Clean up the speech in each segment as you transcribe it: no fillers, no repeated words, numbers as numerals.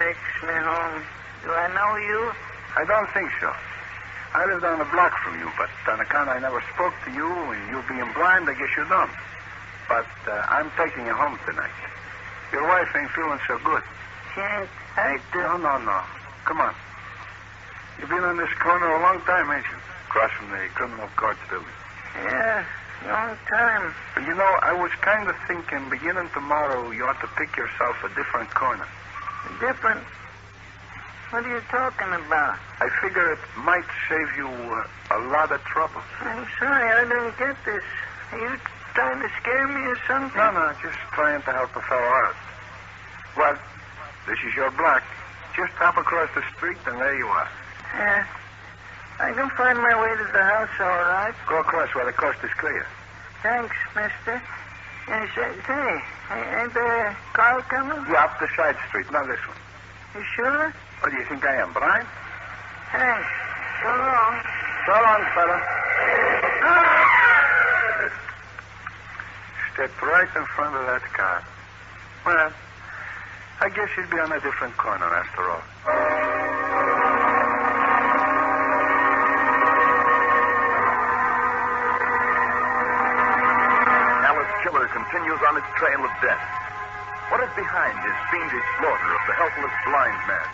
takes me home. Do I know you? I don't think so. I live down the block from you, but on account I never spoke to you and you being blind, I guess you don't. But I'm taking you home tonight. Your wife ain't feeling so good. Can't hurt her. No. Come on. You've been on this corner a long time, ain't you? Across from the criminal courts building. Yeah, long time. But you know, I was kind of thinking beginning tomorrow you ought to pick yourself a different corner. Different? What are you talking about? I figure it might save you a lot of trouble. I'm sorry, I don't get this. Are you trying to scare me or something? No, just trying to help a fellow out. Well, this is your block. Just hop across the street and there you are. I can find my way to the house, all right. Go across where the coast is clear. Thanks, mister. Say, ain't there a car coming? Yeah, up the side street, not this one. You sure? What do you think I am, blind? Thanks. So long. So long, fella. Stepped right in front of that car. Well, I guess you'd be on a different corner after all. Killer continues on its trail of death. What is behind his fiendish slaughter of the helpless blind man?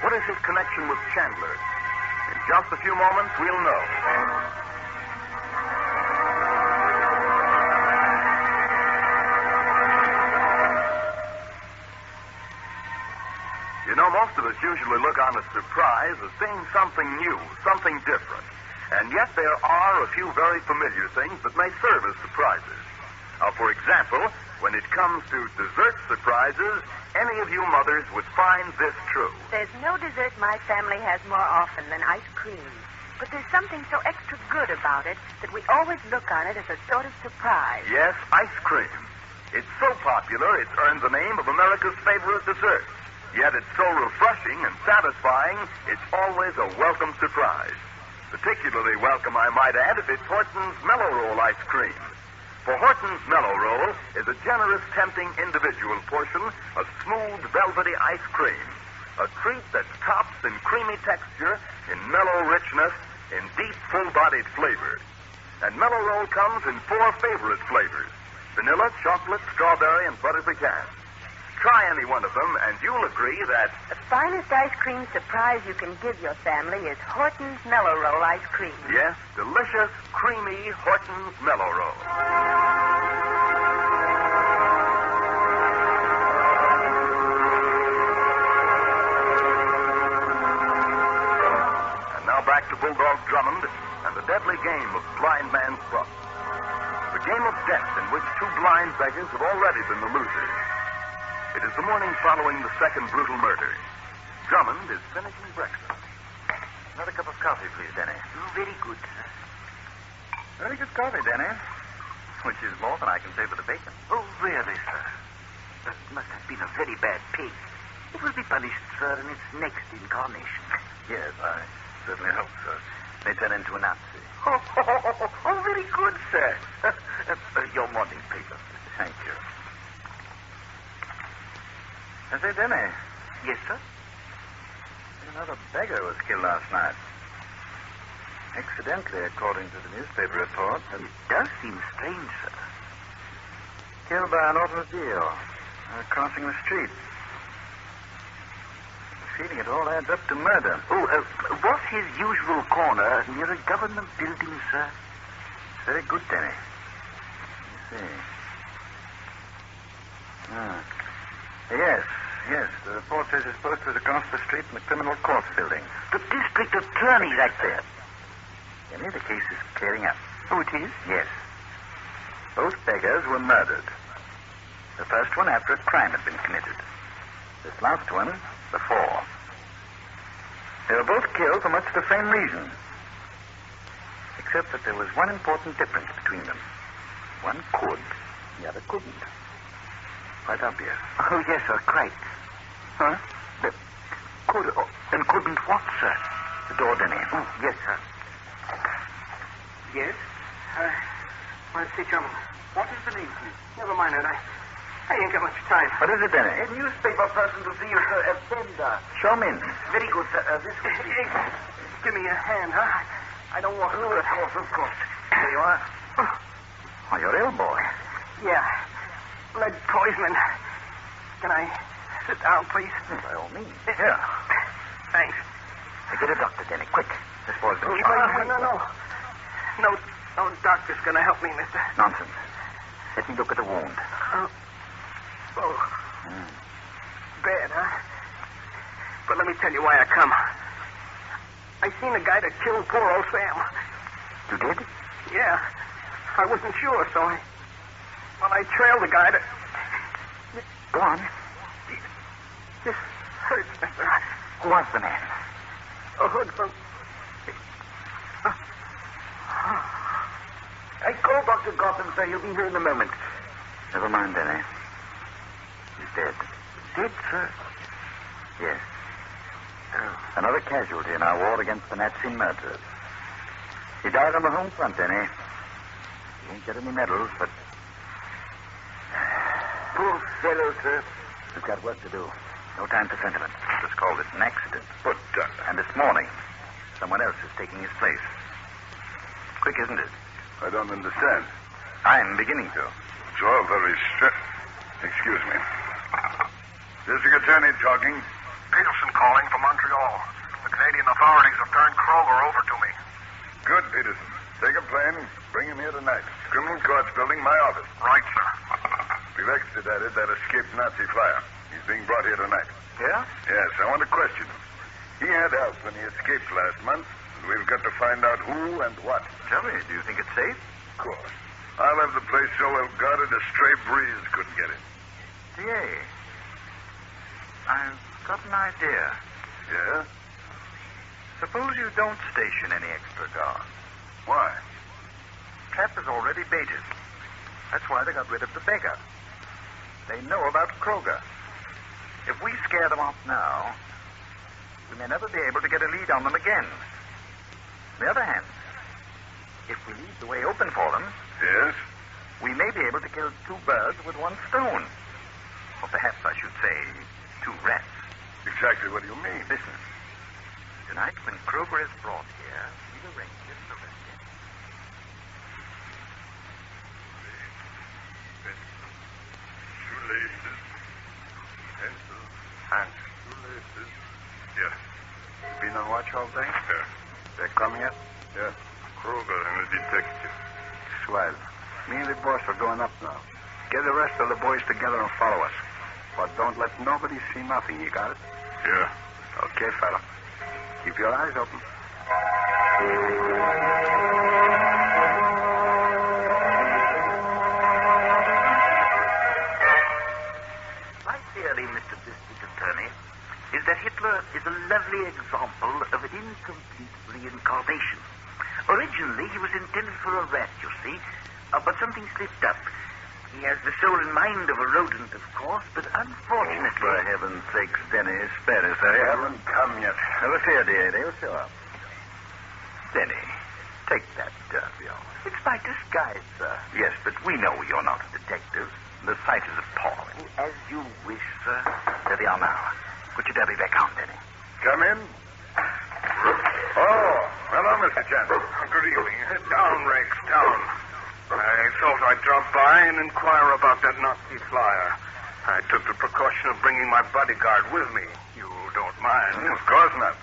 What is his connection with Chandler? In just a few moments, we'll know. You know, most of us usually look on a surprise as seeing something new, something different. And yet there are a few very familiar things that may serve as surprises. For example, when it comes to dessert surprises, any of you mothers would find this true. There's no dessert my family has more often than ice cream. But there's something so extra good about it that we always look on it as a sort of surprise. Yes, ice cream. It's so popular, it's earned the name of America's favorite dessert. Yet it's so refreshing and satisfying, it's always a welcome surprise. Particularly welcome, I might add, if it's Horton's Mellow Roll ice cream. For Horton's Mellow Roll is a generous, tempting individual portion of smooth, velvety ice cream. A treat that's tops in creamy texture, in mellow richness, in deep, full-bodied flavor. And Mellow Roll comes in 4 favorite flavors: vanilla, chocolate, strawberry, and butter pecan. Try any one of them, and you'll agree that the finest ice cream surprise you can give your family is Horton's Mellow Roll ice cream. Yes, delicious, creamy Horton's Mellow Roll. And now back to Bulldog Drummond and the deadly game of blind man's bluff. The game of death in which 2 blind beggars have already been the losers. It is the morning following the second brutal murder. Drummond is finishing breakfast. Another cup of coffee, please, Denny. Very good, sir. Very good coffee, Denny. Which is more than I can say for the bacon. Oh, really, sir? That must have been a very bad pig. It will be punished, sir, in its next incarnation. Yes, I certainly hope so. May turn into a Nazi. Oh, very good, sir. Your morning paper. Thank you. I say, Denny. Yes, sir? Another beggar was killed last night. Accidentally, according to the newspaper report. It does seem strange, sir. Killed by an automobile crossing the street. The feeling it all adds up to murder. Was his usual corner near a government building, sir? Very good, Denny. Let me see. Yes. The report says his post was across the street in the criminal court building. The district attorney right there. Denny, the case is clearing up. Oh, it is? Yes. Both beggars were murdered. The first one after a crime had been committed. This last one before. They were both killed for much the same reason. Except that there was one important difference between them. One could, the other couldn't. Quite obvious. Oh, yes, sir, quite. Huh? Could and couldn't what, sir? The door, Denny. Oh, yes, sir. Yes? Well, say, Drummond, what is the name, please? Never mind that. I ain't got much time. What is it, Denny? A newspaper person to see you, sir. A vendor. Show me. Very good, sir. This will be... Give me a hand, huh? I don't want to. Oh, of course. There you are. Oh, you're ill, boy. Yeah. Lead poisoning. Can I sit down, please? By all means. Here. Thanks. Get a doctor, Denny, quick. This boy's been No. No doctor's gonna help me, mister. Nonsense. Let me look at the wound. Bad, huh? But let me tell you why I come. I seen a guy that killed poor old Sam. You did? Yeah. I wasn't sure, so I trailed the guy to... Go on. This hurts, mister. Who was the man? A hood from... I called Dr. Gotham, sir. He'll be here in a moment. Never mind, Denny. He's dead. Dead, sir? Yes. Another casualty in our war against the Nazi murderers. He died on the home front, Denny. He didn't get any medals, but... Poor fellow, sir. We've got work to do. No time for sentiment. Just called it an accident. But, And this morning, someone else is taking his place. Quick, isn't it? I don't understand. I'm beginning to. It's all very Excuse me. District Attorney talking. Peterson calling from Montreal. The Canadian authorities have turned Kroger over to me. Good, Peterson. Take a plane. Bring him here tonight. Criminal Courts Building, my office. Right, sir. We've extradited that escaped Nazi flyer. He's being brought here tonight. Yeah? Yes, I want to question him. He had help when he escaped last month, and we've got to find out who and what. Tell me, do you think it's safe? Of course. I'll have the place so well guarded a stray breeze couldn't get in. DA, I've got an idea. Yeah? Suppose you don't station any extra guards. Why? Trap is already baited. That's why they got rid of the beggar. They know about Kroger. If we scare them off now, we may never be able to get a lead on them again. On the other hand, if we leave the way open for them, Yes? we may be able to kill two birds with one stone. Or perhaps I should say, two rats. Exactly what do you mean? Listen. Tonight, when Kroger is brought here, we'll arrange it so that... Shoelaces, pencils, and shoelaces. Yeah. Been on watch all day? Yeah. They're coming yet? Yeah. Kroger and a detective. Swell. Me and the boss are going up now. Get the rest of the boys together and follow us. But don't let nobody see nothing, you got it? Yeah. Okay, fella. Keep your eyes open. My theory, Mr. District Attorney, is that Hitler is a lovely example of an incomplete reincarnation. Originally, he was intended for a rat, you see, but something slipped up. He has the soul and mind of a rodent, of course, but unfortunately... For heaven's sakes, Denny, spare us. They haven't come yet. Never fear, dear. They'll show up. Denny, take that derby off. It's by disguise, sir. Yes, but we know you're not a detective. The sight is appalling. As you wish, sir. There they are now. Put your derby back on, Denny. Come in. Oh, hello, Mr. Chandler. Good evening. Down, Rex, down. I thought I'd drop by and inquire about that Nazi flyer. I took the precaution of bringing my bodyguard with me. You don't mind? Of course not.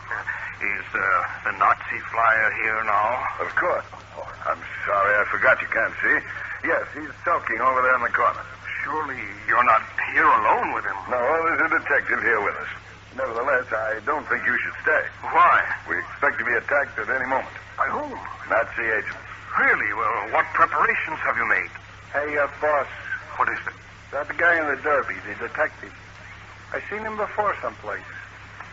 Is the Nazi flyer here now? Of course. Oh, I'm sorry, I forgot you can't see. Yes, he's sulking over there in the corner. Surely you're not here alone with him. No, there's a detective here with us. Nevertheless, I don't think you should stay. Why? We expect to be attacked at any moment. By whom? Nazi agents. Really? Well, what preparations have you made? Hey, boss. What is it? That guy in the derby, the detective. I seen him before someplace.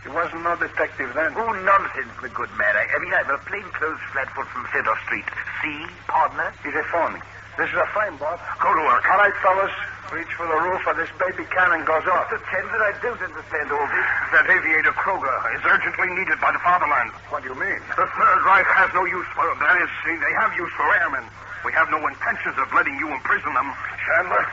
He wasn't no detective then. Oh, nonsense, my good man. I mean, I'm a plainclothes flatfoot from Cedar Street. See, partner? He's a phony. This is a frame, boss. Go to work. All right, fellas. Reach for the roof or this baby cannon goes off. Mr. Chandler, I don't understand all this. That aviator Kroger is urgently needed by the fatherland. What do you mean? The Third Reich has no use for them. That is, they have use for airmen. We have no intentions of letting you imprison them. Chandler?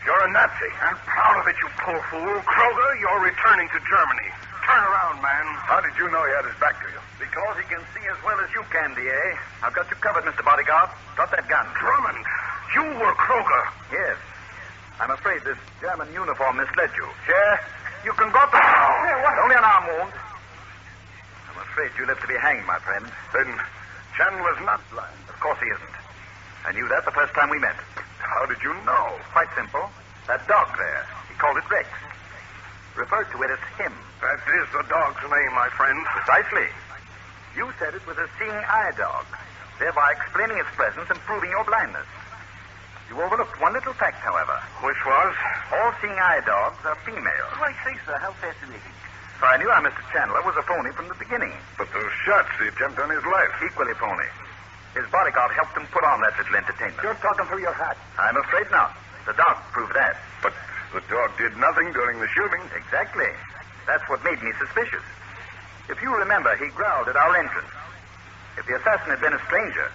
You're a Nazi. I'm proud of it, you poor fool. Kroger, you're returning to Germany. Turn around, man. How did you know he had his back to you? Because he can see as well as you can, D.A. I've got you covered, Mr. Bodyguard. Drop that gun. Drummond, you were Kroger. Yes. I'm afraid this German uniform misled you. Yeah? You can go to... It's only an arm wound. I'm afraid you live to be hanged, my friend. Then Chandler's not blind. Of course he isn't. I knew that the first time we met. How did you know? Quite simple. That dog there. He called it Rex. Referred to it as him. That is the dog's name, my friend. Precisely. You said it was a seeing eye dog, thereby explaining its presence and proving your blindness. You overlooked one little fact, however. Which was? All seeing eye dogs are female. Oh, I say, sir, how fascinating. So I knew our Mr. Chandler was a phony from the beginning. But those shots, the attempt on his life. Equally phony. His bodyguard helped him put on that little entertainment. You're talking through your hat. I'm afraid not. The dog proved that. But the dog did nothing during the shooting. Exactly. That's what made me suspicious. If you remember, he growled at our entrance. If the assassin had been a stranger,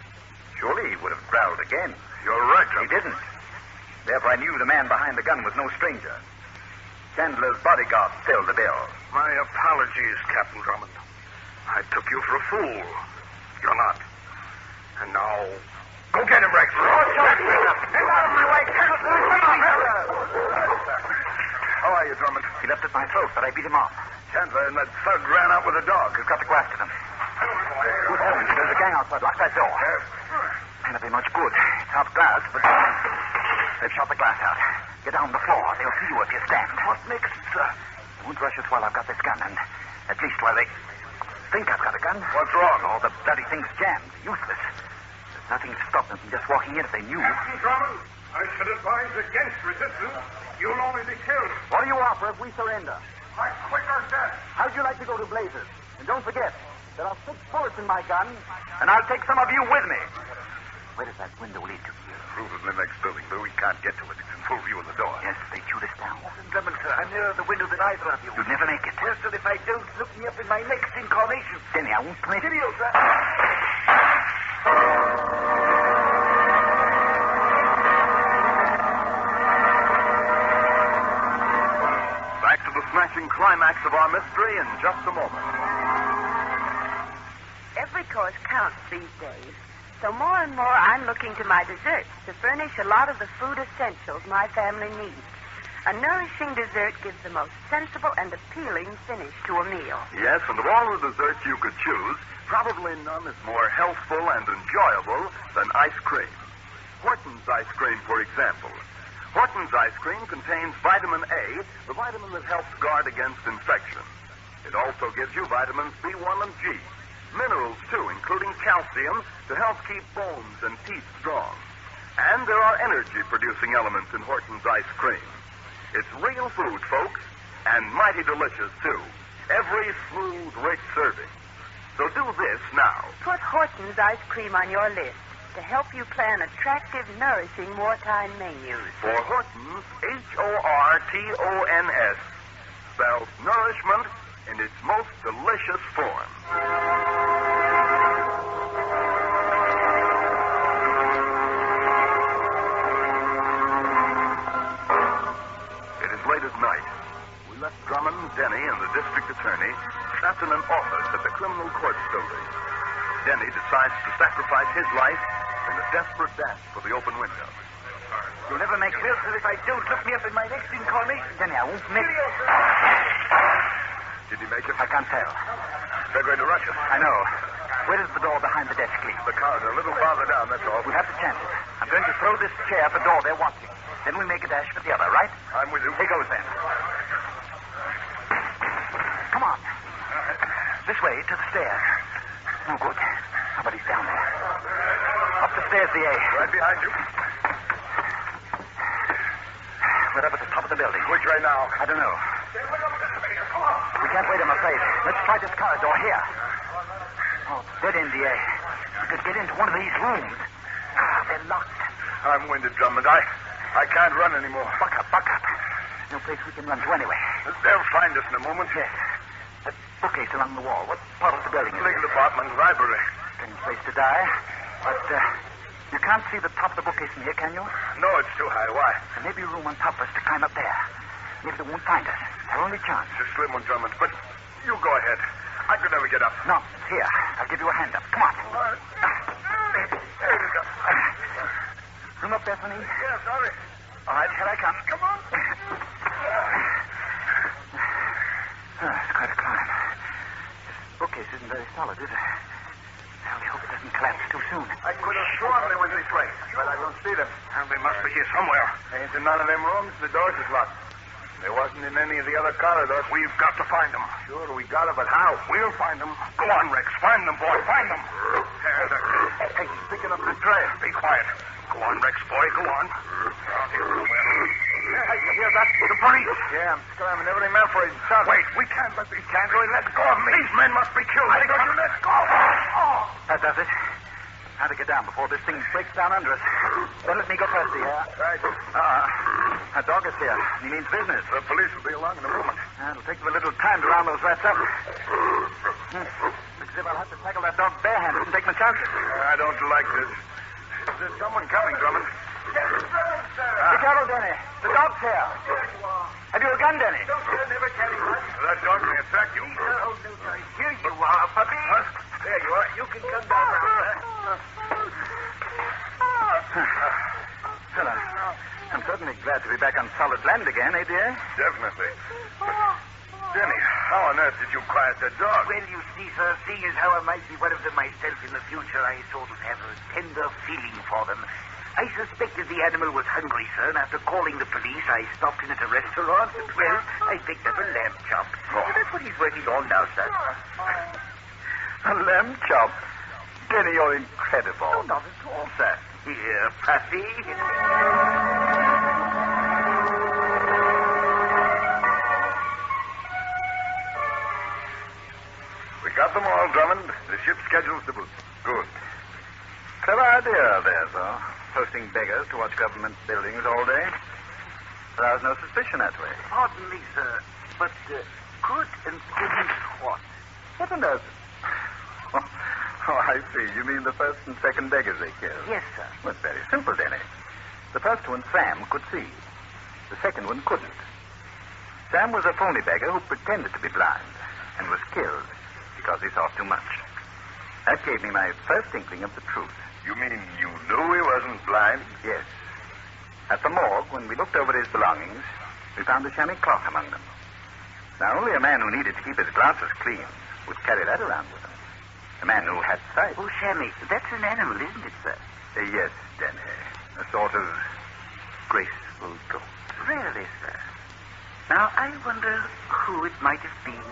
surely he would have growled again. You're right, He didn't. Therefore, I knew the man behind the gun was no stranger. Chandler's bodyguard filled the bill. My apologies, Captain Drummond. I took you for a fool. You're not. And now, go get him, Rex. Get out of my way. How are you, Drummond? He left at my throat, but I beat him off. Chandler and that thug ran out with a dog. We've got to go after them. Good heavens, there's a gang outside. Lock that door. Can't be much good. It's half glass, but they've shot the glass out. Get down the floor. They'll see you if you stand. What next, sir? They won't rush us while I've got this gun, and at least while they think I've got a gun. What's wrong? Oh, the bloody thing's jammed. Useless. There's nothing to stop them from just walking in if they knew. Captain Drummond, I should advise against resistance. You'll only be killed. What do you offer if we surrender? By quick or death. How'd you like to go to blazes? And don't forget, there are 6 bullets in my gun, and I'll take some of you with me. Where does that window lead to? Roof of the next building, but we can't get to it. It's in full view of the door. Yes, they shoot us down. Drummond, sir, I'm nearer the window than either of you. You'd never make it. Well, sir, if I don't, look me up in my next incarnation. Denny, I won't permit it. Cheerio, sir. Back to the smashing climax of our mystery in just a moment. Every course counts these days. So more and more I'm looking to my desserts to furnish a lot of the food essentials my family needs. A nourishing dessert gives the most sensible and appealing finish to a meal. Yes, and of all the desserts you could choose, probably none is more healthful and enjoyable than ice cream. Horton's ice cream, for example. Horton's ice cream contains vitamin A, the vitamin that helps guard against infection. It also gives you vitamins B1 and G. Minerals, too, including calcium, to help keep bones and teeth strong. And there are energy-producing elements in Horton's ice cream. It's real food, folks, and mighty delicious, too. Every smooth, rich serving. So do this now. Put Horton's ice cream on your list to help you plan attractive, nourishing wartime menus. For Horton's, Hortons, spells nourishment in its most delicious form. Late at night, we left Drummond, Denny, and the district attorney trapped in an office at the criminal court building. Denny decides to sacrifice his life in a desperate dash for the open window. You'll never make it. Well, sir, if I don't, look me up in my next incarnation. Denny, I won't make it. Did he make it? I can't tell. They're going to rush us. I know. Where does the door behind the desk lead? The corridor, a little farther down, that's all. We have to chance it. I'm going to throw this chair at the door they're watching. Then we make a dash for the other, right? I'm with you. Here goes, then. Come on. This way, to the stairs. No good. Somebody's down there. Up the stairs, D.A. Right behind you. We're up at the top of the building. Which way now? I don't know. We can't wait, I'm afraid. Let's try this corridor here. Oh, dead end, D.A. We could get into one of these rooms. They're locked. I'm winded, Drummond. I can't run anymore. Buck up, buck up. No place we can run to anyway. They'll find us in a moment. Yes. That bookcase along the wall. What part of the building is it? Legal department, library. Strange place to die. But You can't see the top of the bookcase from here, can you? No, it's too high. Why? There may be room on top for us to climb up there. Maybe they won't find us. Our only chance. It's a slim one, Drummond, but you go ahead. I could never get up. No, here. I'll give you a hand up. Come on. All right. There you go. Room up there, Sonny? Yeah, sorry. All right, here I come. Come on. It's quite a climb. This bookcase isn't very solid, is it? I only hope it doesn't collapse too soon. I could have sworn they went this way, but I don't see them. And they must be here somewhere. Ain't in none of them rooms. The doors is locked. There wasn't in any of the other corridors. We've got to find them. Sure, we got it, but how? We'll find them. Go on, Rex. Find them, boy. Find them. There, hey, he's picking up the trail. Be quiet. Go on, Rex, boy. Go on. Hey, you hear that? The police. Yeah, I'm screaming every man for his son. Wait, we can't let these can't really let go of me. These men must be killed. I got you let go. Oh. That does it. Now to get down before this thing breaks down under us. Then let me go first, yeah? Right. That dog is here. He means business. The police will be along in a moment. It'll take them a little time to round those rats up. Looks as if I'll have to tackle that dog barehanded and take my chances. I don't like this. There's someone coming, Drummond. Be careful, Denny. The dog's here. Have you a gun, Denny? Never carry one. That dog may attack you. Here you are, puppy. There you are. You can come down around Well, I'm certainly glad to be back on solid land again, eh, dear? Definitely. Denny, how on earth did you quiet that dog? Well, you see, sir, seeing as how I might be one of them myself in the future, I sort of have a tender feeling for them. I suspected the animal was hungry, sir, and after calling the police, I stopped in at a restaurant, and, well, I picked up a lamb chop. Oh. And that's what he's working on now, sir. A lamb chop? Denny, you're incredible. Oh, not at all, sir. Here, puppy. We got them all, Drummond. The ship's scheduled to boot. Good. Clever idea there, though. Posting beggars to watch government buildings all day. There's no suspicion that way. Pardon me, sir, but could and couldn't what? What on earth? Oh, I see. You mean the first and second beggars they killed? Yes, sir. Well, it's very simple, Denny. The first one, Sam, could see. The second one couldn't. Sam was a phony beggar who pretended to be blind and was killed because he saw too much. That gave me my first inkling of the truth. You mean you knew he wasn't blind? Yes. At the morgue, when we looked over his belongings, we found a chamois cloth among them. Now, only a man who needed to keep his glasses clean would carry that around with him. A man who had sight. Oh, chamois, that's an animal, isn't it, sir? Yes, Denny. A sort of graceful goat. Really, sir? Now, I wonder who it might have been.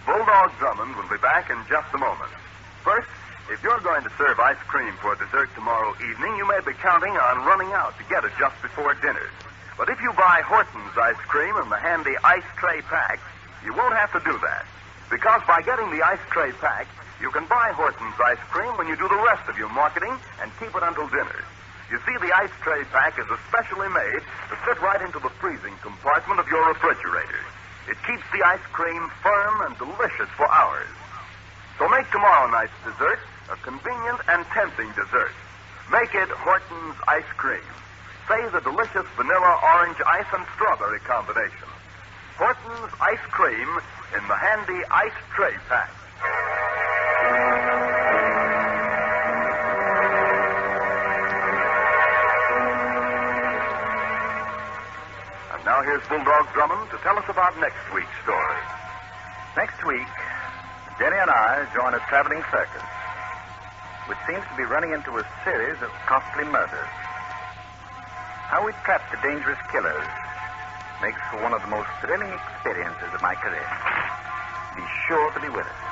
Bulldog Drummond will be back in just a moment. First, if you're going to serve ice cream for dessert tomorrow evening, you may be counting on running out to get it just before dinner. But if you buy Horton's ice cream in the handy ice tray pack, you won't have to do that. Because by getting the ice tray pack, you can buy Horton's ice cream when you do the rest of your marketing and keep it until dinner. You see, the ice tray pack is especially made to fit right into the freezing compartment of your refrigerator. It keeps the ice cream firm and delicious for hours. So make tomorrow night's dessert a convenient and tempting dessert. Make it Horton's ice cream. Say the delicious vanilla, orange ice, and strawberry combination. Horton's ice cream in the handy ice tray pack. And now here's Bulldog Drummond to tell us about next week's story. Next week, Denny and I join a traveling circus, which seems to be running into a series of costly murders. How we trap the dangerous killers makes for one of the most thrilling experiences of my career. Be sure to be with us.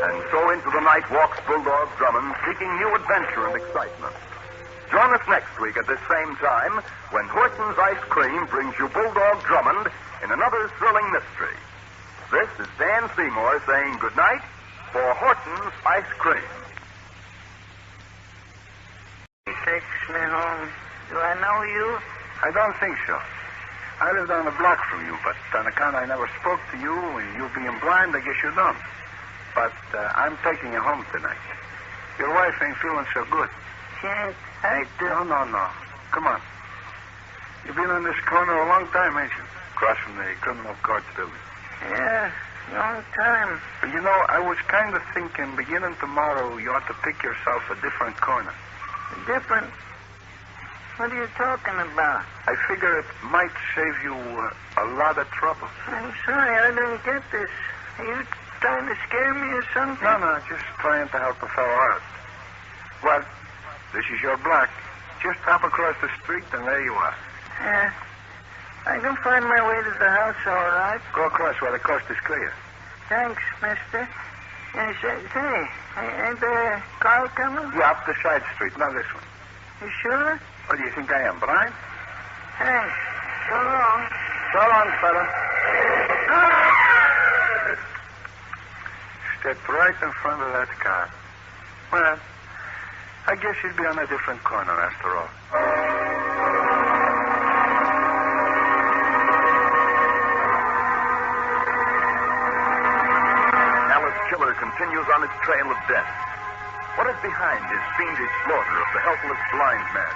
And so into the night walks Bulldog Drummond, seeking new adventure and excitement. Join us next week at this same time when Horton's Ice Cream brings you Bulldog Drummond in another thrilling mystery. This is Dan Seymour saying goodnight for Horton's Ice Cream. He takes me home. Do I know you? I don't think so. I live down the block from you, but on account I never spoke to you and you being blind, I guess you don't. But I'm taking you home tonight. Your wife ain't feeling so good. Can't hurt her. No. Come on. You've been on this corner a long time, ain't you? Across from the criminal courts building. Yeah, long time. But you know, I was kind of thinking beginning tomorrow you ought to pick yourself a different corner. Different? What are you talking about? I figure it might save you a lot of trouble. I'm sorry, I don't get this. Are you trying to scare me or something? No, just trying to help a fellow out. Well, this is your block. Just hop across the street and there you are. I can find my way to the house, all right. Go across where the coast is clear. Thanks, mister. Say, ain't there a car coming? Yeah, up the side street, not this one. You sure? What do you think I am, blind? Thanks. So long. So long, fella. Stepped right in front of that car. Well, I guess you'd be on a different corner after all. Alice Killer continues on its trail of death. What is behind his fiendish slaughter of the helpless blind man?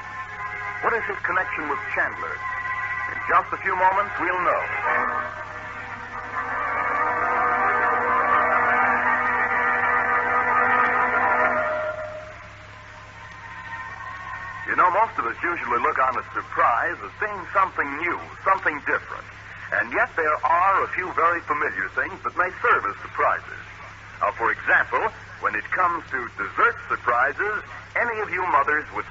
What is his connection with Chandler? In just a few moments, we'll know. You know, most of us usually look on a surprise as seeing something new, something different. And yet there are a few very familiar things that may serve as surprises. For example, when it comes to dessert surprises, any of you mothers would